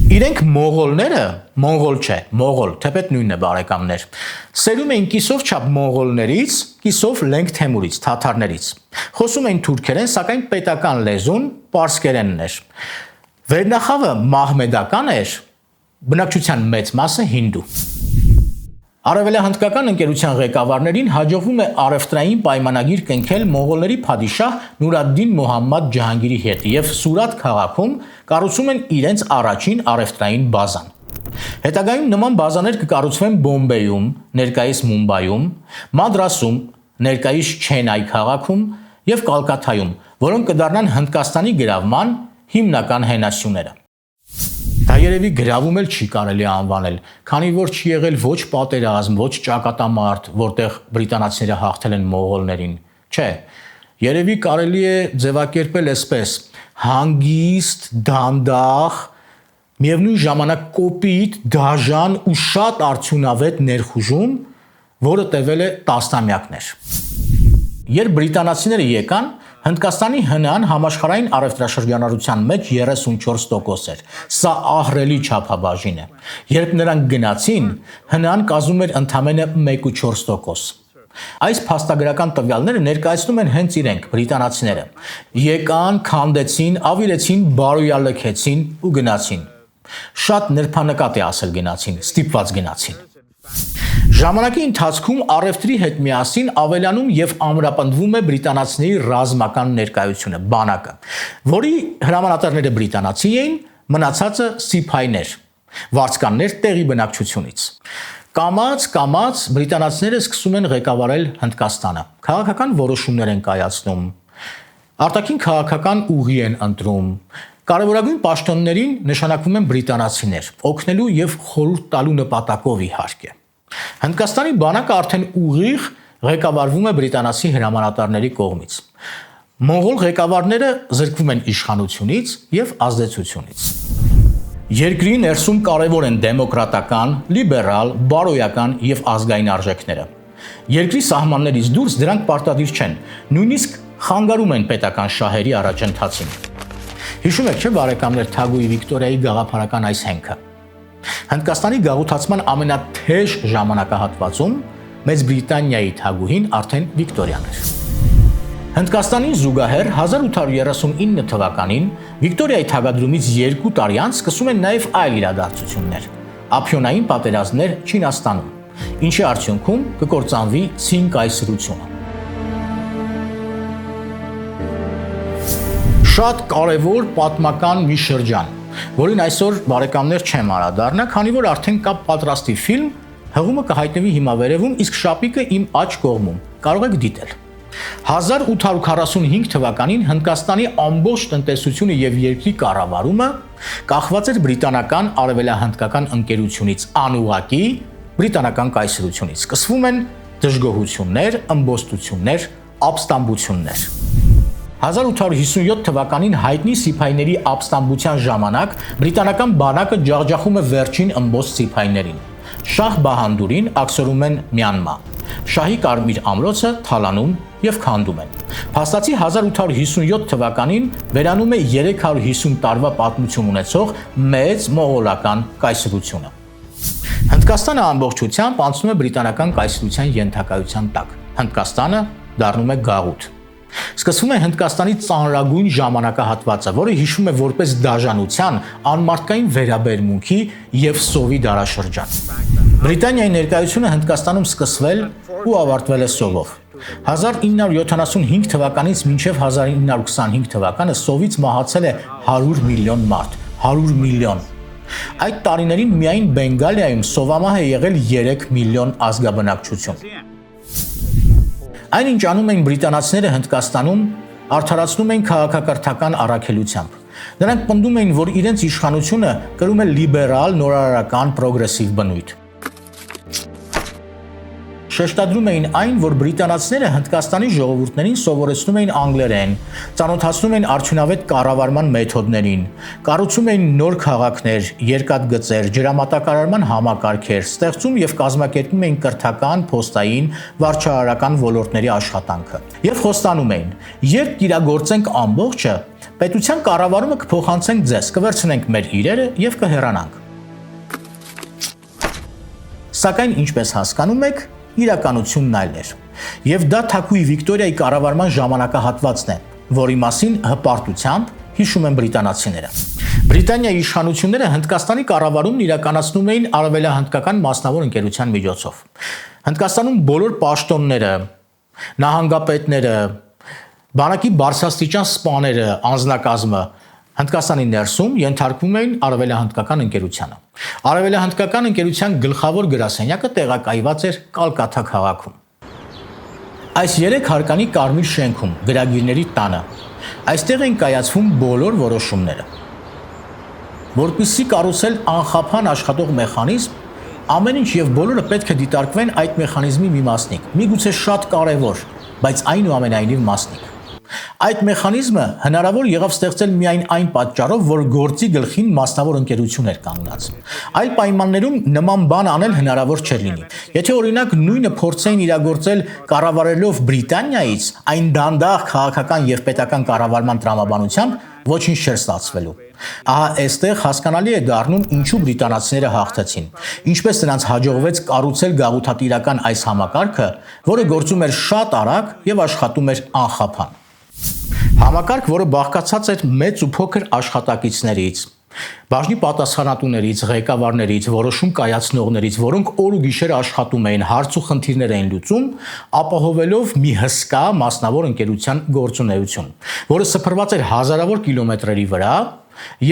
Իրենք մողոլները, մոնղոլ չէ, մողոլ, թեպետ նույնն է բարեկամներ, սերում էին կիսովչափ մողոլներից, կիսով Լենգ Թեմուրից, թաթարներից։ Խոսում էին թուրքերեն, սակայն պետական լեզուն պարսկերենն էր։ Վերնախավը մահմեդական էր, բնակչության մեծ մասը հինդու։ Արևելահնդկական ընկերության ղեկավարներին հաջողվում է առևտրային պայմանագիր կնքել մոնղոլների փադիշահ Նուրադդին Մոհամմադ Ջահանգիրի հետ եւ Սուրատ քաղաքում կառուցում են իրենց առաջին առևտրային բազան։ Հետագայում նման բազաներ կկառուցվեն Բոմբեյում, ներկայիս Մումբայում, Մադրասում, ներկայիս Չենայ քաղաքում եւ Կալկաթայում, որոնք կդառնան Հնդկաստանի գրավման հիմնական հենասյուները։ Դա երևի գրավում էլ չի կարելի անվանել, քանի որ չի եղել ոչ պատերազմ, ոչ ճակատամարտ, որտեղ բրիտանացիները հաղթել են մողոլներին։ Չէ, երևի կարելի է ձևակերպել այսպես. հանգիստ, դանդաղ, միևնույն ժամանակ կոպիտ, դաժան ու շատ արդյունավետ ներխուժում, որը տևել է տասնամյակներ։ Երբ բրիտանացիները եկան, Հնդկաստանի ՀՆԱ-ն համաշխարհային առևտրաշրջանառության մեջ 34% էր։ Սա ահռելի չափաբաժին է։ Երբ նրանք գնացին, ՀՆԱ-ն կազմում էր ընդամենը 1.4%։ Այս փաստագրական տվյալները ներկայացնում են հենց իրենք, բրիտանացիները։ Եկան, քանդեցին, ավիրեցին, բարոյալքեցին ու գնացին։ Շատ նրբանկատ է ասել գնացին, ստիպված գնացին։ Ժամանակի ընթացքում առևտրի հետ միասին ավելանում եւ ամրապնդվում է բրիտանացիների ռազմական ներկայությունը, բանակը, որի հրամանատարները բրիտանացի էին, մնացածը սիփայներ, վարձկաններ տեղի բնակչությունից։ Կամաց բրիտանացիները սկսում են ղեկավարել Հնդկաստանը, քաղաքական որոշումներ են կայացնում, արտաքին քաղաքական ուղի են ընտրում, կարևորագույն պաշտոններին նշանակվում են բրիտանացիներ, օգնելու եւ խորհուրդ տալու նպատակով իհարկե։ Հնդկաստանի բանակը արդեն ուղիղ ղեկավարվում է բրիտանացի հրամանատարների կողմից։ Մոնղոլ ղեկավարները զրկվում են իշխանությունից եւ ազդեցությունից։ Երկրի ներսում կարևոր են դեմոկրատական, լիբերալ, բարոյական եւ ազգային արժեքները։ Երկրի սահմաններից դուրս դրանք պարտադիր չեն, նույնիսկ խանգարում են պետական շահերի առաջընթացին։ Հիշում եք, չէ՞ բարեկամներ, Թագուհի Վիկտորիայի գաղափարական այս հենքը։ Հնդկաստանի գաղութացման ամենաթեժ ժամանակահատվածում Մեծ Բրիտանիայի թագուհին արդեն Վիկտորիան էր։ Հնդկաստանին զուգահեռ 1839 թվականին Վիկտորիայի թագադրումից 2 տարի անց սկսում են նաև այլ իրադարձություններ՝ ափիոնային պատերազմներ Չինաստանում, ինչի արդյունքում կկործանվի Ցին կայսրությունը։ Շատ կարևոր պատմական մի շրջան, որին այսօր բարեկամներ չեմ անդրադառնա, քանի որ արդեն կա պատրաստի ֆիլմ, հղումը կհայտնվի հիմա վերևում, իսկ շապիկը իմ աջ կողմում, կարող եք դիտել։ 1845 թվականին Հնդկաստանի ամբողջ տնտեսությունը եւ երկրի կառավարումը կախված էր բրիտանական արևելահնդկական ընկերությունից, անուղակի բրիտանական կայսրությունից։ Սկսվում են դժգոհություններ, ըմբոստություններ, ապստամբություններ։ 1857 թվականին հայտնի սիփայների ապստամբության ժամանակ բրիտանական բանակը ջախջախում է վերջին ըմբոստ սիփայներին։ Շահ Բահանդուրին աքսորում են Մյանմա, շահի կարմիր ամրոցը թալանում եւ քանդում են։ Փաստացի 1857 թվականին վերանում է 350 տարվա պատմություն ունեցող մեծ մողոլական կայսրությունը։ Հնդկաստանը ամբողջությամբ անցնում է բրիտանական կայսրության ենթակայության տակ։ Հնդկաստանը դառնում է գաղութ։ Սկսվում է Հնդկաստանի ծանրագույն ժամանակահատվածը, որը հիշում է որպես դաժանության, անմարդկային վերաբերմունքի եւ սովի դարաշրջան։ Բրիտանիայի ներկայությունը Հնդկաստանում սկսվել ու ավարտվել է սովով։ 1975 թվականից մինչև 1925 թվականը սովից մահացել է 100 միլիոն մարդ, 100 միլիոն։ Այդ տարիներին միայն Բենգալիայում սովամահ է եղել 3 միլիոն ազգաբնակչություն։ Այնինչ անում էին բրիտանացիները Հնդկաստանում, արդարացնում էին քաղաքակրթական առաքելությամբ։ Նրանք պնդում էին, որ իրենց իշխանությունը կրում է լիբերալ, նորարարական, պրոգրեսիվ բնույթ։ Շեշտադրում էին այն, որ բրիտանացիները Հնդկաստանի ժողովուրդներին սովորեցնում էին անգլերեն, ծանոթացնում էին արդյունավետ կառավարման մեթոդներին, կառուցում էին նոր քաղաքներ, երկաթգծեր, ջրամատակարարման համակարգեր, ստեղծում եւ կազմակերպում էին կրթական, փոստային, վարչահարական ոլորտների աշխատանքը։ Եվ խոստանում էին. երբ կիրագործենք ամբողջը, պետության կառավարումը կփոխանցենք ձեզ, կվերցնենք մեր իրերը եւ կհեռանանք։ Սակայն ինչպես հասկանում եք, իրականությունն այլ էր։ Եվ դա Թագուհի Վիկտորիայի կառավարման ժամանակահատվածն է, որի մասին հպարտությամբ հիշում են բրիտանացիները։ Բրիտանիայի իշխանությունները Հնդկաստանի կառավարումն իրականացնում էին արևելահնդկական մասնավոր ընկերության միջոցով։ Հնդկաստանում բոլոր պաշտոնները, նահանգապետները, բանակի բարձրաստիճան սպաները, անձնակազմը Հնդկաստանի ներսում ենթարկվում էին արևելահնդկական ընկերությանը։ Արևելահնդկական ընկերության գլխավոր գրասենյակը տեղակայված էր Կալկաթա քաղաքում։ Այս 3 հարկանի կարմիր շենքում, գրագիրների տանը, այստեղ են կայացվում բոլոր որոշումները։ Որպեսզի կառուցել անխափան աշխատող մեխանիզմ, ամեն ինչ եւ բոլորը պետք է դիտարկվեն այդ մեխանիզմի մի մասնիկ, միգուցե շատ կարևոր, բայց այնուամենայնիվ մասնիկ։ Այդ մեխանիզմը հնարավոր եղավ ստեղծել միայն այն պատճառով, որ գործի գլխին մասնավոր ընկերություն էր կանգնած։ Այլ պայմաններում նման բան անել հնարավոր չէր լինի։ Եթե օրինակ նույնը փորձեին իրագործել կառավարելով Բրիտանիայից, այն դանդաղ քաղաքական եւ պետական կառավարման տրամաբանությամբ ոչինչ չէր ստացվելու։ Ահա այստեղ հասկանալի է դառնում ինչու բրիտանացիները հաղթեցին։ Ինչպես նրանց հաջողվեց կառուցել գաղութատիրական այս համակարգը, որը գործում էր շատ արագ եւ աշխատում էր անխափան։ Համակարգ, որը բաղկացած էր մեծ ու փոքր աշխատակիցներից, բաժնի պատասխանատուներից, ղեկավարներից, որոշում կայացնողներից, որոնք օր ու գիշեր աշխատում էին, հարց ու խնդիրներ էին լուծում, ապահովելով մի հսկա մասնավոր ընկերության գործունեություն, որը սփռված էր հազարավոր կիլոմետրերի վրա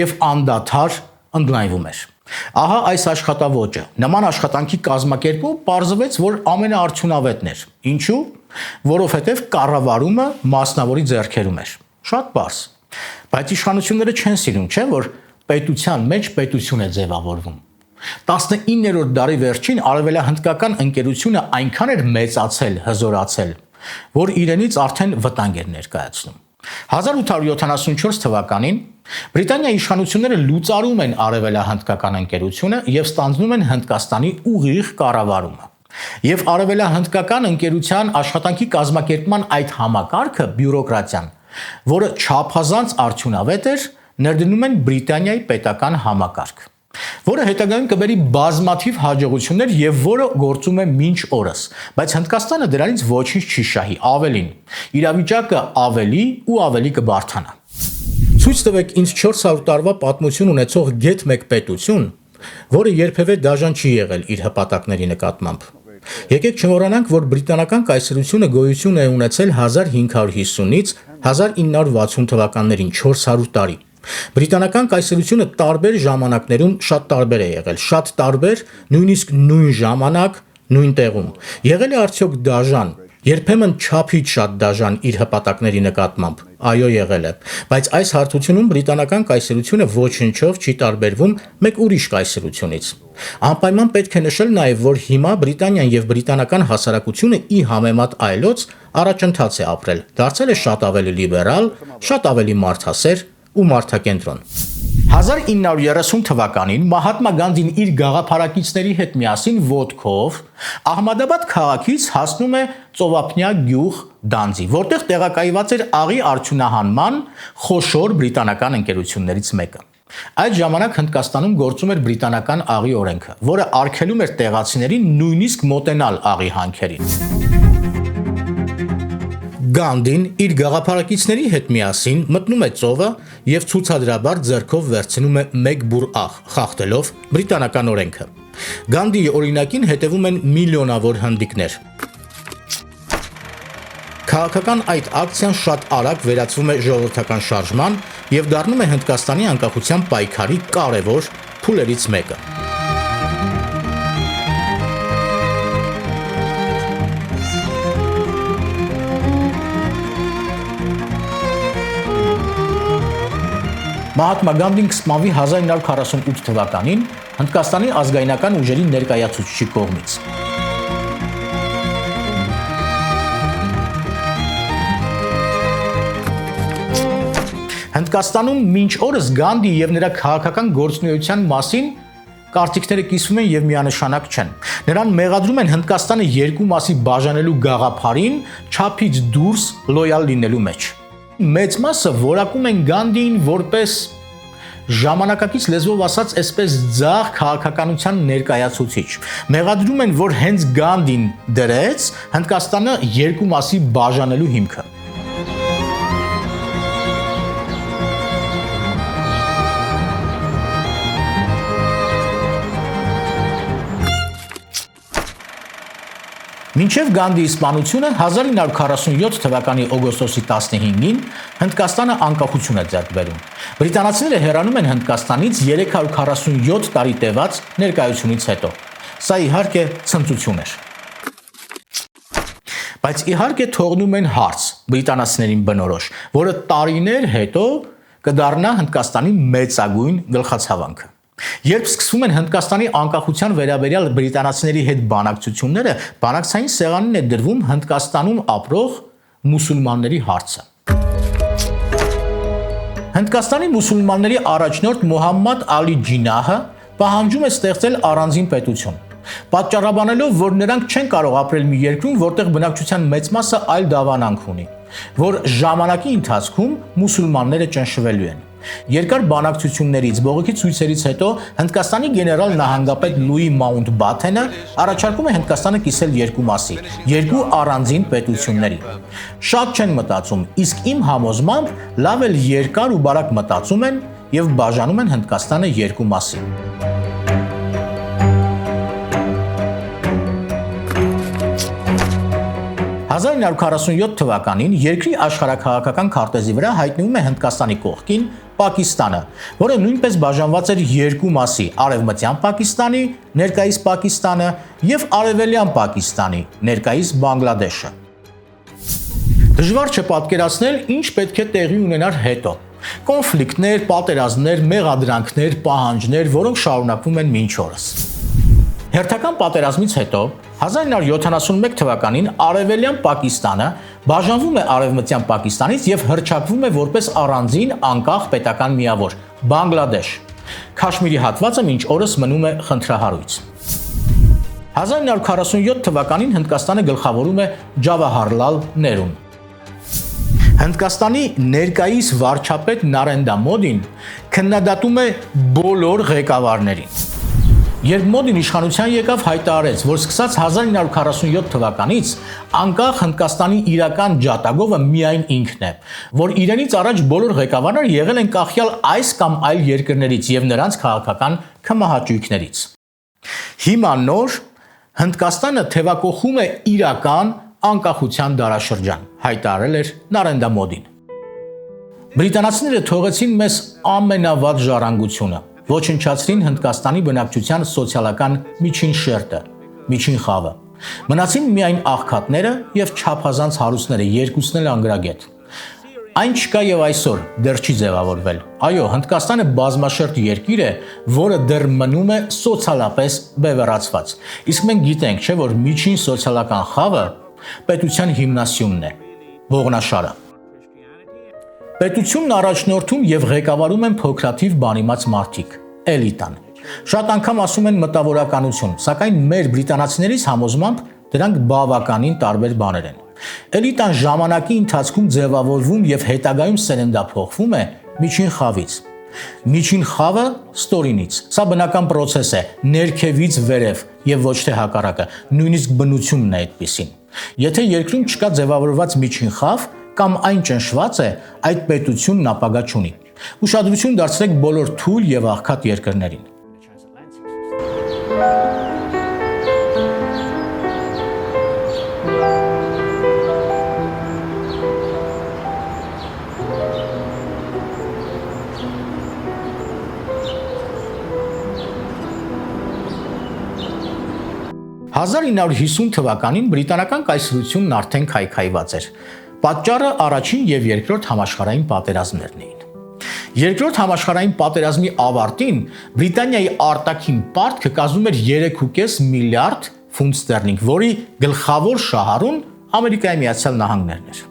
եւ անդադար ընդլայնվում էր։ Ահա այս աշխատավոճը, նման աշխատանքի կազմակերպումը պարզվեց, որ ամենաարդյունավետն էր։ Ինչու՞։ Որովհետև կառավարումը մասնավորի ձեռքերում էր։ Շատ բարձ։ Բայց իշխանությունները չեն սիրում, չէ՞, որ պետության մեջ պետություն է ձևավորվում։ 19-րդ դարի վերջին արևելահնդկական ընկերությունը այնքան էր մեծացել, հզորացել, որ իրենից արդեն վտանգ էր ներկայացնում։ 1874 թվականին Բրիտանիայի իշխանությունները լուծարում են արևելահնդկական ընկերությունը եւ ստանձնում են Հնդկաստանի ուղիղ կառավարումը։ Եվ արևելահնդկական ընկերության աշխատանքի կազմակերպման այդ համակարգը, բյուրոկրատիան, որը չափազանց արդյունավետ էր, ներդնում են Բրիտանիայի պետական համակարգ։ որը հետագայում կբերի բազմաթիվ հաջողություններ եւ որը գործում է մինչ օրս, բայց Հնդկաստանը դրանից ոչինչ չի շահի, ավելին, իրավիճակը ավելի ու ավելի կբարթանա։ Ցույց տվեք ինձ 400 տարվա պատմություն ունեցող գեթ մեկ պետություն, որը երբևէ դաժան չի եղել իր հպատակների նկատմամբ։ Եկեք չմոռանանք, որ բրիտանական կայսրությունը գոյություն է ունեցել 1550-ից 1960 թվականներին 400 տարի։ Բրիտանական կայսրությունը տարբեր ժամանակներում շատ տարբեր է եղել, շատ տարբեր, նույնիսկ նույն ժամանակ, նույն տեղում։ Եղել է արդյոք դաժան, երբեմն չափից շատ դաժան իր հպատակների նկատմամբ։ Այո, եղել է, բայց այս հարթությունում բրիտանական կայսրությունը ոչնչով չի տարբերվում մեկ ուրիշ կայսրությունից։ Անպայման պետք է նշել նաև, որ հիմա Բրիտանիան եւ բրիտանական հասարակությունը ի համեմատ այլոց առաջընթաց է ապրել, դարձել է շատ ավելի լիբերալ, շատ ավելի մարդասեր ու մարդակենտրոն։ 1930 թվականին Մահատմա Գանդին իր գաղափարակիցների հետ միասին ոտքով Ահմադաբադ քաղաքից հասնում է ծովափնյա գյուղ Դանձի, որտեղ տեղակայված էր աղի արդյունահանման խոշոր բրիտանական ընկերություններից մեկը։ Այդ ժամանակ Հնդկաստանում գործում էր բրիտանական աղի օրենքը, որը արգելում էր տեղացիներին նույնիսկ մոտենալ աղի հանքերին։ Գանդին իր գաղափարակիցների հետ միասին մտնում է ծովը եւ ցուցադրաբար ձեռքով վերցնում է մեկ բուռ աղ, խախտելով բրիտանական օրենքը։ Գանդիի օրինակին հետևում են միլիոնավոր հնդիկներ։ Քաղաքական այդ ակցիան շատ արագ վերածվում է ժողովրդական շարժման եւ դառնում է Հնդկաստանի անկախության պայքարի կարևոր փուլերից մեկը։ Մահատմա Գանդին կսպանվի 1948 թվականին Հնդկաստանի ազգայնական ուժերի ներկայացուցչի կողմից։ Հնդկաստանում մինչ օրս Գանդի եւ նրա քաղաքական գործունեության մասին կարծիքները կիսվում են եւ միանշանակ չեն։ Նրան մեղադրում են Հնդկաստանը երկու մասի բաժանելու գաղափարին չափից դուրս լոյալ լինելու մեջ։ Մեծ մասը որակում են Գանդիին որպես ժամանակակից լեզվով ասած այսպես ձախ քաղաքականության ներկայացուցիչ։ Մեղադրում են, որ հենց Գանդին դրեց Հնդկաստանը երկու մասի բաժանելու հիմքը։ Մինչև Գանդիի սպանությունը 1947 թվականի օգոստոսի 15-ին Հնդկաստանը անկախություն է ձեռք բերում։ Բրիտանացիները հեռանում են Հնդկաստանից 347 տարի տևած ներկայությունից հետո։ Սա իհարկե ցնծություն էր։ Բայց իհարկե թողնում են հարց բրիտանացիներին բնորոշ, որը տարիներ հետո կդառնա Հնդկաստանի մեծագույն գլխացավանքը։ Երբ սկսվում են Հնդկաստանի անկախության վերաբերյալ բրիտանացիների հետ բանակցությունները, բանակցային սեղանին է դրվում Հնդկաստանում ապրող մուսուլմանների հարցը։ Հնդկաստանի մուսուլմանների առաջնորդ Մոհամմադ Ալի Ջինահը պահանջում է ստեղծել առանձին պետություն, պատճառաբանելով, որ նրանք չեն կարող ապրել մի երկրում, որտեղ բնակչության մեծ մասը այլ դավանանք ունի, որ ժամանակի ընթացքում մուսուլմանները ճնշվելու են։ Երկար բանակցություններից, բողոքի ցույցերից հետո Հնդկաստանի գեներալ նահանգապետ Լուի Մաունտբաթենը առաջարկում է Հնդկաստանը կիսել երկու մասի, երկու առանձին պետությունների։ Շատ չեն մտածում, իսկ իմ համոզմամբ լավ էլ երկար ու բարակ մտածում են եւ բաժանում են Հնդկաստանը երկու մասի։ 1947 թվականին երկրի աշխարհաքաղաքական քարտեզի վրա հայտնվում է Հնդկաստանի կողքին Պակիստանը, որը նույնպես բաժանված էր երկու մասի՝ Արևմտյան Պակիստանի, ներկայիս Պակիստանը եւ Արևելյան Պակիստանի, ներկայիս Բանգլադեշը։ Դժվար չէ պատկերացնել, ինչ պետք է տեղի ունենար հետո։ Կոնֆլիկտներ, պատերազմներ, մեղադրանքներ, պահանջներ, որոնք շարունակվում են մինչ օրս։ Հերթական պատերազմից հետո 1971 թվականին Արևելյան Պակիստանը բաժանվում է Արևմտյան Պակիստանից եւ հռչակվում է որպես առանձին անկախ պետական միավոր՝ Բանգլադեշ։ Քաշմիրի հատվածը մինչ օրս մնում է խնդրահարույց։ 1947 թվականին Հնդկաստանը գլխավորում է Ջավահարլալ Ներուն։ Հնդկաստանի ներկայիս վարչապետ Նարենդա Մոդին քննադատում է բոլոր ղեկավարներին։ Երբ Մոդին իշխանության եկավ, հայտարարեց, որ սկսած 1947 թվականից անկախ Հնդկաստանի իրական ջատագովը միայն ինքն է, որ իրենից առաջ բոլոր ղեկավարները եղել են կախյալ այս կամ այլ երկրներից եւ նրանց քաղաքական քմահաճույքներից։ Հիմա նոր Հնդկաստանը թևակողում է իրական անկախության դարաշրջան, հայտարարել էր Նարենդրա Մոդին։ Բրիտանացիները թողեցին մեզ ամենավատ ժառանգությունը, ոչնչացրին Հնդկաստանի բնակչության սոցիալական միջին շերտը, միջին խավը։ Մնացին միայն աղքատները եւ չափազանց հարուստները, երկուսն էլ անգրագետ։ Այն չկա եւ այսօր դեռ չի ձևավորվել։ Այո, Հնդկաստանը բազմաշերտ երկիր է, որը դեռ մնում է սոցիալապես բևեռացված։ Իսկ մենք գիտենք, չէ՞, որ միջին սոցիալական խավը պետության հիմնասյունն է, ողնաշարը։ Պետությունն առաջնորդում եւ ղեկավարում են փոքրաթիվ բանիմաց մարդիկ, էլիտան։ Շատ անգամ ասում են մտավորականություն, սակայն մեր բրիտանացիներից համոզմամբ դրանք բավականին տարբեր բաներ են։ Էլիտան ժամանակի ընթացքում ձևավորվում եւ հետագայում սերնդափոխվում է միջին խավից։ Միջին խավը ստորինից։ Սա բնական process է, ներքևից վերև եւ ոչ թե հակառակը, նույնիսկ բնությունն է այդպեսին։ Եթե երկրում չկա ձևավորված միջին խավ, կամ այն ճնշված է, այդ պետությունն ապագա չունի։ Ուշադրություն դարձրեք բոլոր թույլ եւ աղքատ երկրներին։ «1950 թվականին բրիտանական կայսրությունն արդեն քայքայված էր։ Պատճառը առաջին եւ երկրորդ համաշխարհային պատերազմներն էին։ Երկրորդ համաշխարհային պատերազմի ավարտին Բրիտանիայի արտաքին պարտքը կազմում էր 3.5 միլիարդ ֆունտ ստերլինգ, որի գլխավոր շահառուն Ամերիկայի Միացյալ Նահանգներն էր։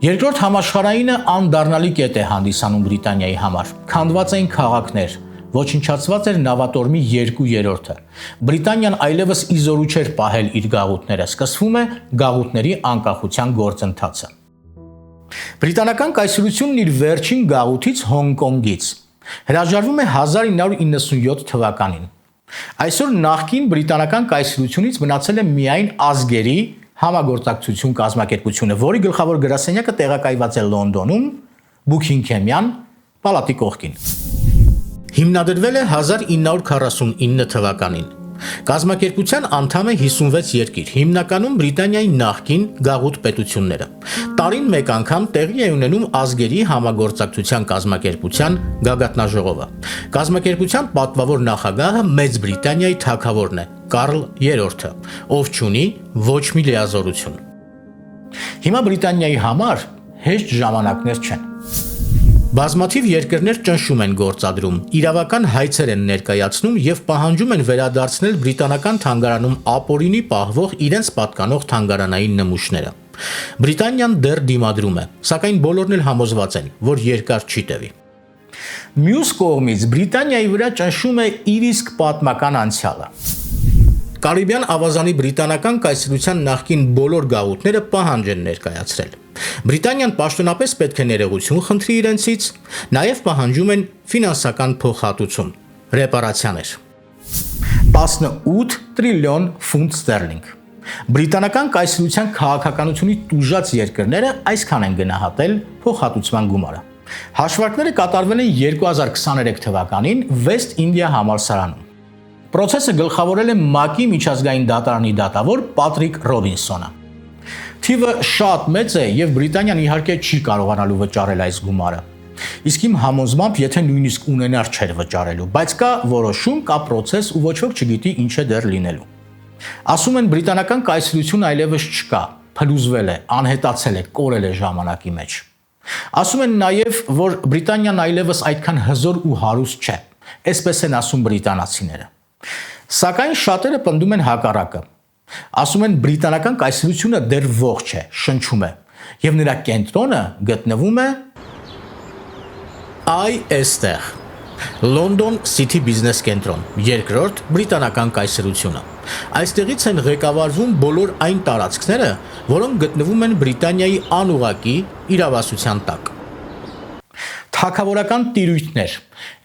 Երկրորդ համաշխարհայինը անդառնալի կետ է հանդիսանում Բրիտանիայի համար։ Քանդված էին քաղաքներ, ոչնչացված էր նավատորմի 2/3-ը։ Բրիտանիան այլևս իզորու չէր պահել իր գաղութները, սկսվում է գաղութների անկախության գործընթացը։ Բրիտանական կայսրությունն իր վերջին գաղութից Հոնկոնգից հրաժարվում է 1997 թվականին։ Այսօր նախկին բրիտանական կայսրությունից մնացել է միայն ազգերի համագործակցություն կազմակերպությունը, որի գլխավոր գրասենյակը տեղակայված է Լոնդոնում, Բուքինգհեմյան պալատի կողքին։ Հիմնադրվել է 1949 թվականին։ Կազմակերպության անդամ է 56 երկիր, հիմնականում Բրիտանիայի նախկին գաղութ պետությունները։ Տարին մեկ անգամ տեղի է ունենում ազգերի համագործակցության կազմակերպության գագաթնաժողովը։ Կազմակերպության պատվավոր նախագահը Մեծ Բրիտանիայի թագավորն է, Կարլ III, ով չունի ոչ մի լիազորություն։ Հիմա Բրիտանիայի համար հեշտ ժամանակներ չեն։ Բազմաթիվ երկրներ ճնշում են գործադրում, իրավական հայցեր են ներկայացնում եւ պահանջում են վերադարձնել բրիտանական թանգարանում ապօրինի պահվող իրենց պատկանող թանգարանային նմուշները։ Բրիտանիան դեռ դիմադրում է, սակայն բոլորն էլ համոզված են, որ երկար չի տևի։ Մյուս կողմից Բրիտանիայի վրա ճնշում է իր իսկ պատմական անցյալը։ Կարիբյան ավազանի բրիտանական կայսրության նախկին բոլոր գաղութները պահանջ են ներկայացրել։ Բրիտանիան պաշտոնապես պետք է ներողություն խնդրի իրենցից, նաև պահանջում են ֆինանսական փոխհատուցում, ռեպարացիաներ։ 18 տրիլիոն ֆունտ ստերլինգ։ Բրիտանական կայսրության քաղաքականությունի տուժած երկրները այսքան են գնահատել փոխհատուցման գումարը։ Հաշվարկները կատարվել են 2023 թվականին West India համալսարանում։ Պրոցեսը գլխավորել է ՄԱԿ-ի միջազգային դատարանի դատավոր Պատրիկ Ռոբինսոնը։ Թիվը շատ մեծ է եւ Բրիտանիան իհարկե չի կարողանալու վճարել այս գումարը։ Իսկ իմ համոզմամբ, եթե նույնիսկ ունենար չէր վճարելու, բայց կա որոշում, կա պրոցես ու ոչ ոք չգիտի ինչ է դեռ լինելու։ Ասում են բրիտանական կայսրությունը այլևս չկա, փլուզվել է, անհետացել է, կորել է ժամանակի մեջ։ Ասում են նաեւ, որ Բրիտանիան այլևս այդքան հզոր ու հարուստ չէ, այսպես են ասում բրիտանացիները։ Սակայն շատերը պնդում են հակառակը։ Ասում են բրիտանական կայսրությունը դեռ ողջ է, շնչում է, եւ նրա կենտրոնը գտնվում է այստեղ։ London City Business կենտրոն, երկրորդ բրիտանական կայսրությունը։ Այստեղից են ղեկավարվում բոլոր այն տարածքները, որոնք գտնվում են Բրիտանիայի անուղղակի իրավասության տակ։ Թագավորական տիրույթներ,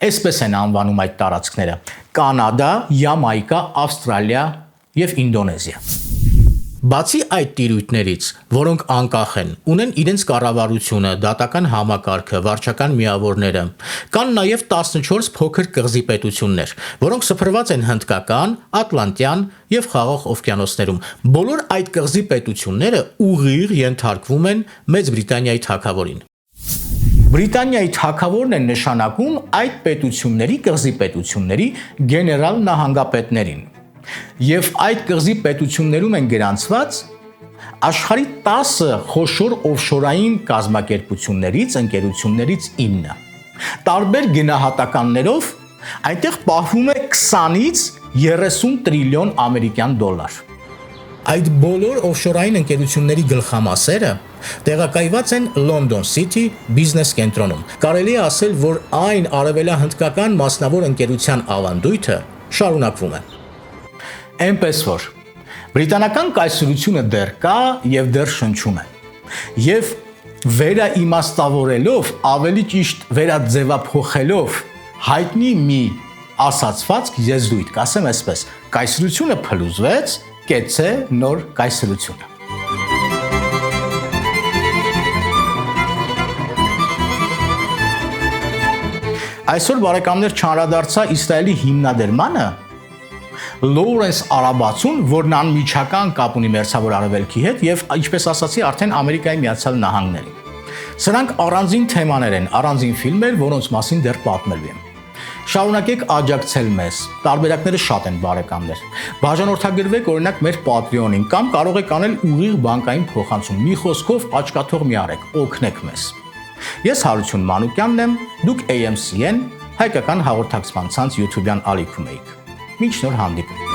Այսպես են անվանում այդ տարածքները՝ Կանադա, Յամայկա, Ավստրալիա եւ Ինդոնեզիա։ Բացի այդ տիրույթներից, որոնք անկախ են, ունեն իրենց կառավարությունը, դատական համակարգը, վարչական միավորները, կան նաև 14 փոքր կղզի պետություններ, որոնք սփռված են Հնդկական, Ատլանտյան եւ Խաղաղ օվկիանոսներում։ Բոլոր այդ կղզի պետությունները ուղիղ ենթարկվում են Մեծ Բրիտանիայի թագավորին։ Բրիտանիայի թագավորն է նշանակում այդ պետությունների կղզի պետությունների գեներալ նահանգապետներին։ Եվ այդ կղզի պետություններում են գրանցված աշխարհի 10 խոշոր օֆշորային կազմակերպություններից, ընկերություններից 9։ Տարբեր գնահատականներով այնտեղ պահվում է 20-ից 30 տրիլիոն ամերիկյան դոլար։ Այդ բոլոր օֆշորային ընկերությունների գլխամասերը տեղակայված են London City բիզնես կենտրոնում։ Կարելի է ասել, որ այն արևելահնդկական մասնավոր ընկերության ավանդույթը շարունակվում է։ Այնպես որ բրիտանական կայսրությունը դեռ կա եւ դեռ շնչում է։ Եվ վերաիմաստավորելով, ավելի ճիշտ վերաձևափոխելով հայտնի մի ասացվածք եզրույթ, կասեմ այսպես. կայսրությունը փլուզվեց, կեցե նոր կայսրությունը։ Այսօր բարեկամներ չանդրադարձա Իսրայելի հիմնադրմանը Լոուրենս Արաբացուն, որն անմիջական կապ ունի Մերձավոր Արևելքի հետ եւ ինչպես ասացի, արդեն Ամերիկայի Միացյալ Նահանգներին։ Սրանք առանձին թեմաներ են, առանձին ֆիլմեր, որոնց մասին դեռ պատմելու եմ։ Շարունակեք աջակցել մեզ։ Տարբերակները շատ են, բարեկամներ։ Բաժանորդագրվեք օրինակ մեր Patreon-ին կամ կարող եք անել ուղիղ բանկային փոխանցում։ Մի խոսքով աչքաթող մի արեք, օգնեք մեզ։ Ես Հարություն Մանուկյանն եմ, դուք AMC-ն, հայկական հաղորդակցման ցանց YouTube-յան ալիքում եք։ Մինչ նոր հանդիպում։